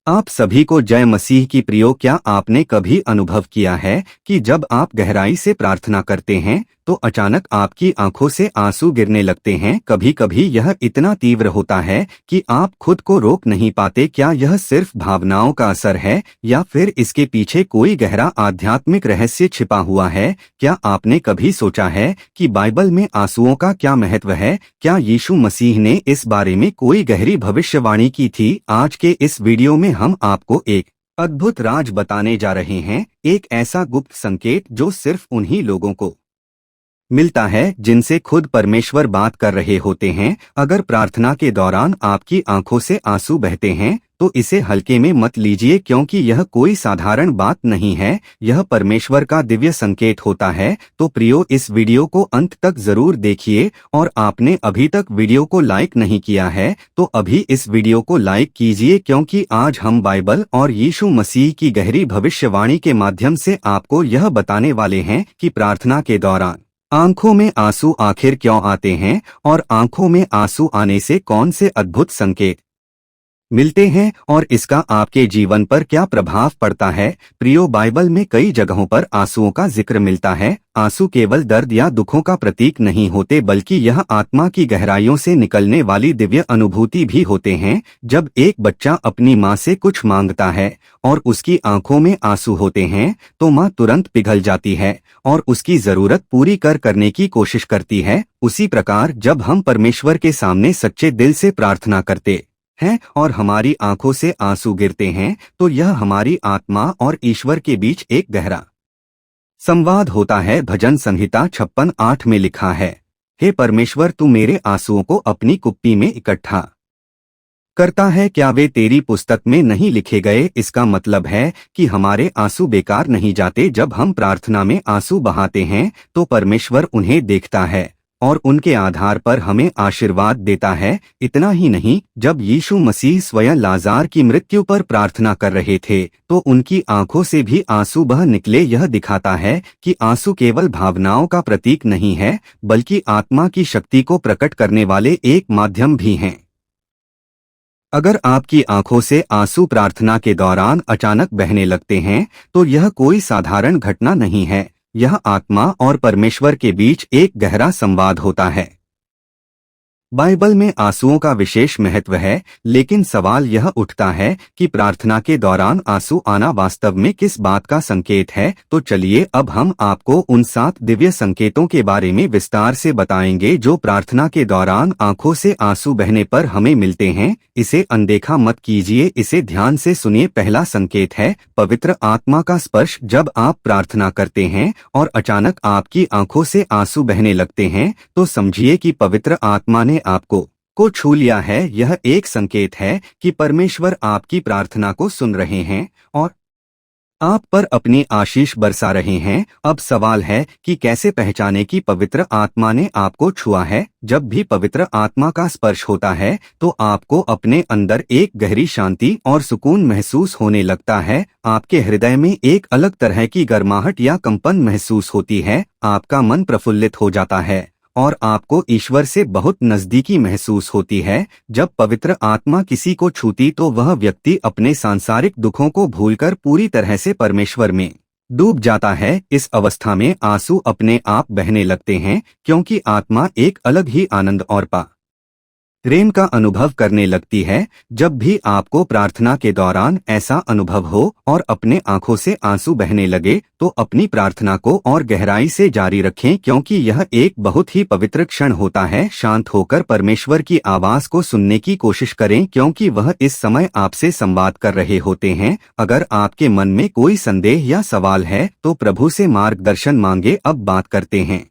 आप सभी को जय मसीह की प्रियो। क्या आपने कभी अनुभव किया है कि जब आप गहराई से प्रार्थना करते हैं तो अचानक आपकी आंखों से आंसू गिरने लगते हैं? कभी कभी यह इतना तीव्र होता है कि आप खुद को रोक नहीं पाते। क्या यह सिर्फ भावनाओं का असर है या फिर इसके पीछे कोई गहरा आध्यात्मिक रहस्य छिपा हुआ है? क्या आपने कभी सोचा है कि बाइबल में आंसुओं का क्या महत्व है? क्या यीशु मसीह ने इस बारे में कोई गहरी भविष्यवाणी की थी? आज के इस वीडियो में हम आपको एक अद्भुत राज बताने जा रहे हैं, एक ऐसा गुप्त संकेत जो सिर्फ उन्हीं लोगों को मिलता है जिनसे खुद परमेश्वर बात कर रहे होते हैं। अगर प्रार्थना के दौरान आपकी आंखों से आंसू बहते हैं तो इसे हल्के में मत लीजिए, क्योंकि यह कोई साधारण बात नहीं है, यह परमेश्वर का दिव्य संकेत होता है। तो प्रियो, इस वीडियो को अंत तक जरूर देखिए, और आपने अभी तक वीडियो को लाइक नहीं किया है तो अभी इस वीडियो को लाइक कीजिए, क्योंकि आज हम बाइबल और यीशु मसीह की गहरी भविष्यवाणी के माध्यम से आपको यह बताने वाले हैं कि प्रार्थना के दौरान आंखों में आंसू आखिर क्यों आते हैं, और आंखों में आंसू आने से कौन से अद्भुत संकेत मिलते हैं, और इसका आपके जीवन पर क्या प्रभाव पड़ता है। प्रियो, बाइबल में कई जगहों पर आंसुओं का जिक्र मिलता है। आंसू केवल दर्द या दुखों का प्रतीक नहीं होते, बल्कि यह आत्मा की गहराइयों से निकलने वाली दिव्य अनुभूति भी होते हैं। जब एक बच्चा अपनी माँ से कुछ मांगता है और उसकी आंखों में आंसू होते हैं तो माँ तुरंत पिघल जाती है और उसकी जरूरत पूरी करने की कोशिश करती है। उसी प्रकार जब हम परमेश्वर के सामने सच्चे दिल से प्रार्थना करते हैं और हमारी आंखों से आंसू गिरते हैं तो यह हमारी आत्मा और ईश्वर के बीच एक गहरा संवाद होता है। भजन संहिता 56:8 में लिखा है, हे परमेश्वर, तू मेरे आंसुओं को अपनी कुप्पी में इकट्ठा करता है, क्या वे तेरी पुस्तक में नहीं लिखे गए? इसका मतलब है कि हमारे आंसू बेकार नहीं जाते। जब हम प्रार्थना में आंसू बहाते हैं तो परमेश्वर उन्हें देखता है और उनके आधार पर हमें आशीर्वाद देता है। इतना ही नहीं, जब यीशु मसीह स्वयं लाज़ार की मृत्यु पर प्रार्थना कर रहे थे तो उनकी आंखों से भी आंसू बह निकले। यह दिखाता है कि आंसू केवल भावनाओं का प्रतीक नहीं है, बल्कि आत्मा की शक्ति को प्रकट करने वाले एक माध्यम भी हैं। अगर आपकी आंखों से आंसू प्रार्थना के दौरान अचानक बहने लगते हैं तो यह कोई साधारण घटना नहीं है, यह आत्मा और परमेश्वर के बीच एक गहरा संवाद होता है। बाइबल में आंसुओं का विशेष महत्व है, लेकिन सवाल यह उठता है कि प्रार्थना के दौरान आंसू आना वास्तव में किस बात का संकेत है। तो चलिए अब हम आपको उन 7 दिव्य संकेतों के बारे में विस्तार से बताएंगे जो प्रार्थना के दौरान आंखों से आंसू बहने पर हमें मिलते हैं। इसे अनदेखा मत कीजिए, इसे ध्यान से सुनिए। पहला संकेत है पवित्र आत्मा का स्पर्श। जब आप प्रार्थना करते हैं और अचानक आपकी आंखों से आंसू बहने लगते हैं तो समझिए कि पवित्र आत्मा ने आपको छू लिया है। यह एक संकेत है कि परमेश्वर आपकी प्रार्थना को सुन रहे हैं और आप पर अपनी आशीष बरसा रहे हैं। अब सवाल है कि कैसे पहचाने कि पवित्र आत्मा ने आपको छुआ है। जब भी पवित्र आत्मा का स्पर्श होता है तो आपको अपने अंदर एक गहरी शांति और सुकून महसूस होने लगता है। आपके हृदय में एक अलग तरह की गर्माहट या कंपन महसूस होती है। आपका मन प्रफुल्लित हो जाता है और आपको ईश्वर से बहुत नजदीकी महसूस होती है। जब पवित्र आत्मा किसी को छूती तो वह व्यक्ति अपने सांसारिक दुखों को भूलकर पूरी तरह से परमेश्वर में डूब जाता है। इस अवस्था में आंसू अपने आप बहने लगते हैं, क्योंकि आत्मा एक अलग ही आनंद और प्रेम का अनुभव करने लगती है। जब भी आपको प्रार्थना के दौरान ऐसा अनुभव हो और अपने आंखों से आंसू बहने लगे तो अपनी प्रार्थना को और गहराई से जारी रखें, क्योंकि यह एक बहुत ही पवित्र क्षण होता है। शांत होकर परमेश्वर की आवाज को सुनने की कोशिश करें, क्योंकि वह इस समय आपसे संवाद कर रहे होते हैं। अगर आपके मन में कोई संदेह या सवाल है तो प्रभु से मार्गदर्शन मांगे। अब बात करते हैं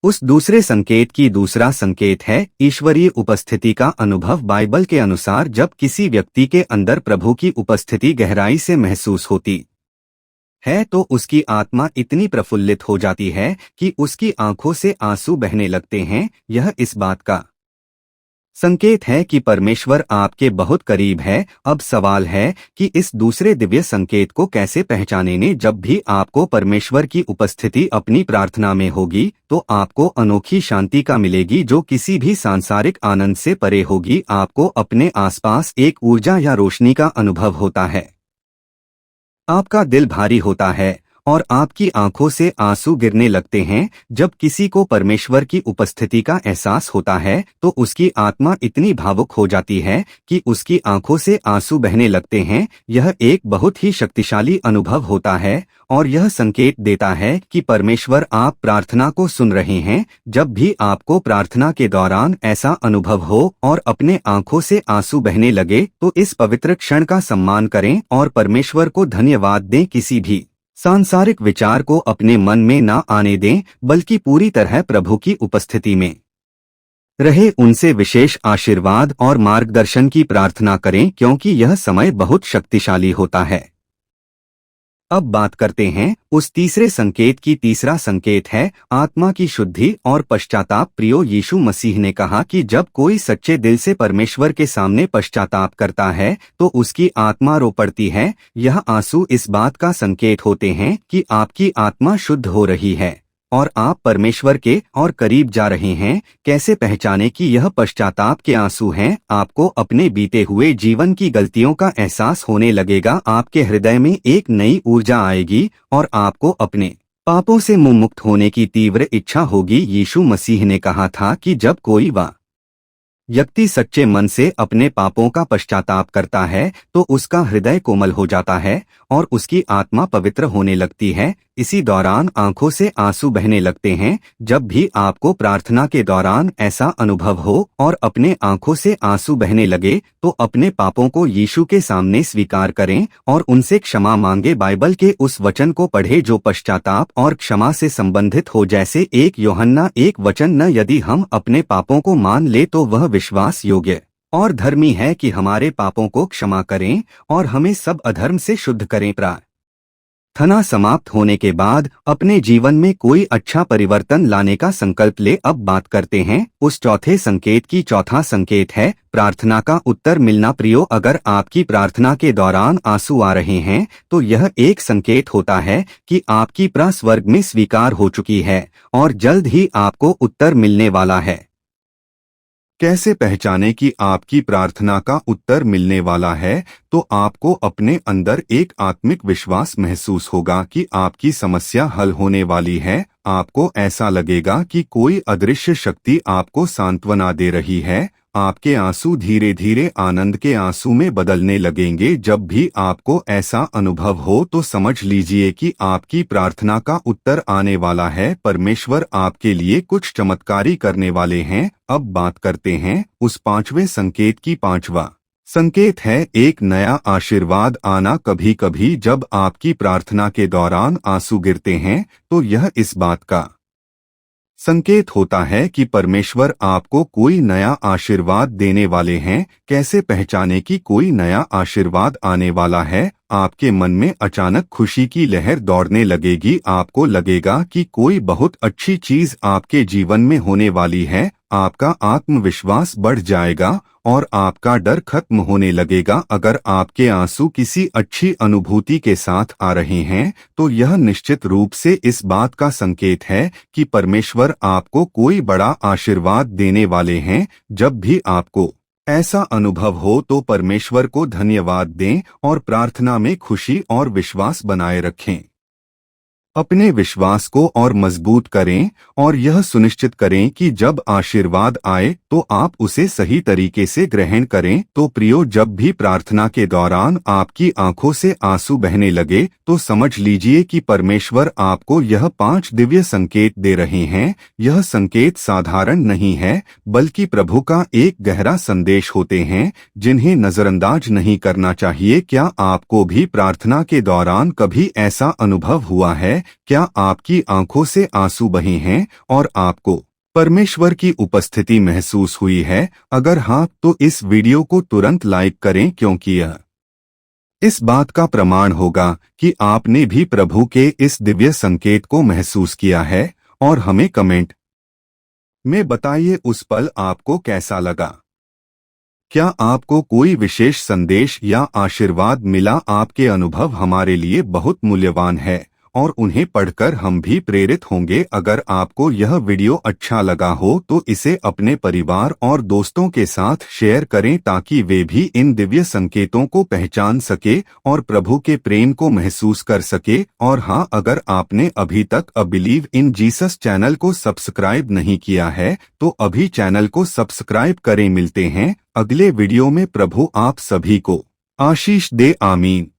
उस दूसरे संकेत की। दूसरा संकेत है ईश्वरीय उपस्थिति का अनुभव। बाइबल के अनुसार जब किसी व्यक्ति के अंदर प्रभु की उपस्थिति गहराई से महसूस होती है तो उसकी आत्मा इतनी प्रफुल्लित हो जाती है कि उसकी आंखों से आंसू बहने लगते हैं। यह इस बात का संकेत है कि परमेश्वर आपके बहुत करीब है। अब सवाल है कि इस दूसरे दिव्य संकेत को कैसे पहचानेंगे। जब भी आपको परमेश्वर की उपस्थिति अपनी प्रार्थना में होगी तो आपको अनोखी शांति का मिलेगी जो किसी भी सांसारिक आनंद से परे होगी। आपको अपने आसपास एक ऊर्जा या रोशनी का अनुभव होता है। आपका दिल भारी होता है और आपकी आंखों से आंसू गिरने लगते हैं। जब किसी को परमेश्वर की उपस्थिति का एहसास होता है तो उसकी आत्मा इतनी भावुक हो जाती है कि उसकी आंखों से आंसू बहने लगते हैं। यह एक बहुत ही शक्तिशाली अनुभव होता है और यह संकेत देता है कि परमेश्वर आप प्रार्थना को सुन रहे हैं। जब भी आपको प्रार्थना के दौरान ऐसा अनुभव हो और अपने आंखों से आंसू बहने लगे तो इस पवित्र क्षण का सम्मान करें और परमेश्वर को धन्यवाद दें। किसी भी सांसारिक विचार को अपने मन में न आने दें, बल्कि पूरी तरह प्रभु की उपस्थिति में रहे। उनसे विशेष आशीर्वाद और मार्गदर्शन की प्रार्थना करें क्योंकि यह समय बहुत शक्तिशाली होता है। अब बात करते हैं उस तीसरे संकेत की। तीसरा संकेत है आत्मा की शुद्धि और पश्चाताप। प्रियो यीशु मसीह ने कहा कि जब कोई सच्चे दिल से परमेश्वर के सामने पश्चाताप करता है तो उसकी आत्मा रो पड़ती है। यह आंसू इस बात का संकेत होते हैं कि आपकी आत्मा शुद्ध हो रही है और आप परमेश्वर के और करीब जा रहे हैं। कैसे पहचाने कि यह पश्चाताप के आंसू हैं? आपको अपने बीते हुए जीवन की गलतियों का एहसास होने लगेगा। आपके हृदय में एक नई ऊर्जा आएगी और आपको अपने पापों से मुंह मुक्त होने की तीव्र इच्छा होगी। यीशु मसीह ने कहा था कि जब कोई व्यक्ति सच्चे मन से अपने पापों का पश्चाताप करता है तो उसका हृदय कोमल हो जाता है और उसकी आत्मा पवित्र होने लगती है। इसी दौरान आंखों से आंसू बहने लगते हैं। जब भी आपको प्रार्थना के दौरान ऐसा अनुभव हो और अपने आंखों से आंसू बहने लगे तो अपने पापों को यीशु के सामने स्वीकार करें और उनसे क्षमा मांगे। बाइबल के उस वचन को पढ़े जो पश्चाताप और क्षमा से संबंधित हो, जैसे 1 यूहन्ना 1 न यदि हम अपने पापों को मान ले तो वह विश्वास योग्य और धर्मी है कि हमारे पापों को क्षमा करें और हमें सब अधर्म से शुद्ध करें। प्रार्थना समाप्त होने के बाद अपने जीवन में कोई अच्छा परिवर्तन लाने का संकल्प ले। अब बात करते हैं उस चौथे संकेत की। चौथा संकेत है प्रार्थना का उत्तर मिलना। प्रियो, अगर आपकी प्रार्थना के दौरान आंसू आ रहे हैं तो यह एक संकेत होता है कि आपकी प्रार्थना स्वर्ग में स्वीकार हो चुकी है और जल्द ही आपको उत्तर मिलने वाला है। कैसे पहचाने कि आपकी प्रार्थना का उत्तर मिलने वाला है? तो आपको अपने अंदर एक आत्मिक विश्वास महसूस होगा कि आपकी समस्या हल होने वाली है। आपको ऐसा लगेगा कि कोई अदृश्य शक्ति आपको सांत्वना दे रही है। आपके आंसू धीरे धीरे आनंद के आंसू में बदलने लगेंगे। जब भी आपको ऐसा अनुभव हो तो समझ लीजिए कि आपकी प्रार्थना का उत्तर आने वाला है। परमेश्वर आपके लिए कुछ चमत्कारी करने वाले हैं। अब बात करते हैं उस पांचवें संकेत की। पांचवा संकेत है एक नया आशीर्वाद आना। कभी कभी जब आपकी प्रार्थना के दौरान आंसू गिरते हैं तो यह इस बात का संकेत होता है कि परमेश्वर आपको कोई नया आशीर्वाद देने वाले हैं। कैसे पहचाने कि कोई नया आशीर्वाद आने वाला है? आपके मन में अचानक खुशी की लहर दौड़ने लगेगी। आपको लगेगा कि कोई बहुत अच्छी चीज आपके जीवन में होने वाली है। आपका आत्मविश्वास बढ़ जाएगा और आपका डर खत्म होने लगेगा। अगर आपके आंसू किसी अच्छी अनुभूति के साथ आ रहे हैं तो यह निश्चित रूप से इस बात का संकेत है कि परमेश्वर आपको कोई बड़ा आशीर्वाद देने वाले हैं। जब भी आपको ऐसा अनुभव हो तो परमेश्वर को धन्यवाद दें और प्रार्थना में खुशी और विश्वास बनाए रखें। अपने विश्वास को और मजबूत करें और यह सुनिश्चित करें कि जब आशीर्वाद आए तो आप उसे सही तरीके से ग्रहण करें। तो प्रियो, जब भी प्रार्थना के दौरान आपकी आंखों से आंसू बहने लगे तो समझ लीजिए कि परमेश्वर आपको यह 5 दिव्य संकेत दे रहे हैं। यह संकेत साधारण नहीं है बल्कि प्रभु का एक गहरा संदेश होते हैं जिन्हें नजरअंदाज नहीं करना चाहिए। क्या आपको भी प्रार्थना के दौरान कभी ऐसा अनुभव हुआ है? क्या आपकी आंखों से आंसू बहे हैं और आपको परमेश्वर की उपस्थिति महसूस हुई है? अगर हाँ तो इस वीडियो को तुरंत लाइक करें क्योंकि यह इस बात का प्रमाण होगा कि आपने भी प्रभु के इस दिव्य संकेत को महसूस किया है। और हमें कमेंट में बताइए उस पल आपको कैसा लगा। क्या आपको कोई विशेष संदेश या आशीर्वाद मिला? आपके अनुभव हमारे लिए बहुत मूल्यवान है और उन्हें पढ़कर हम भी प्रेरित होंगे। अगर आपको यह वीडियो अच्छा लगा हो तो इसे अपने परिवार और दोस्तों के साथ शेयर करें ताकि वे भी इन दिव्य संकेतों को पहचान सके और प्रभु के प्रेम को महसूस कर सके। और हाँ, अगर आपने अभी तक a believe in Jesus channel को सब्सक्राइब नहीं किया है तो अभी चैनल को सब्सक्राइब करें। मिलते हैं अगले वीडियो में। प्रभु आप सभी को आशीष दे। आमीन।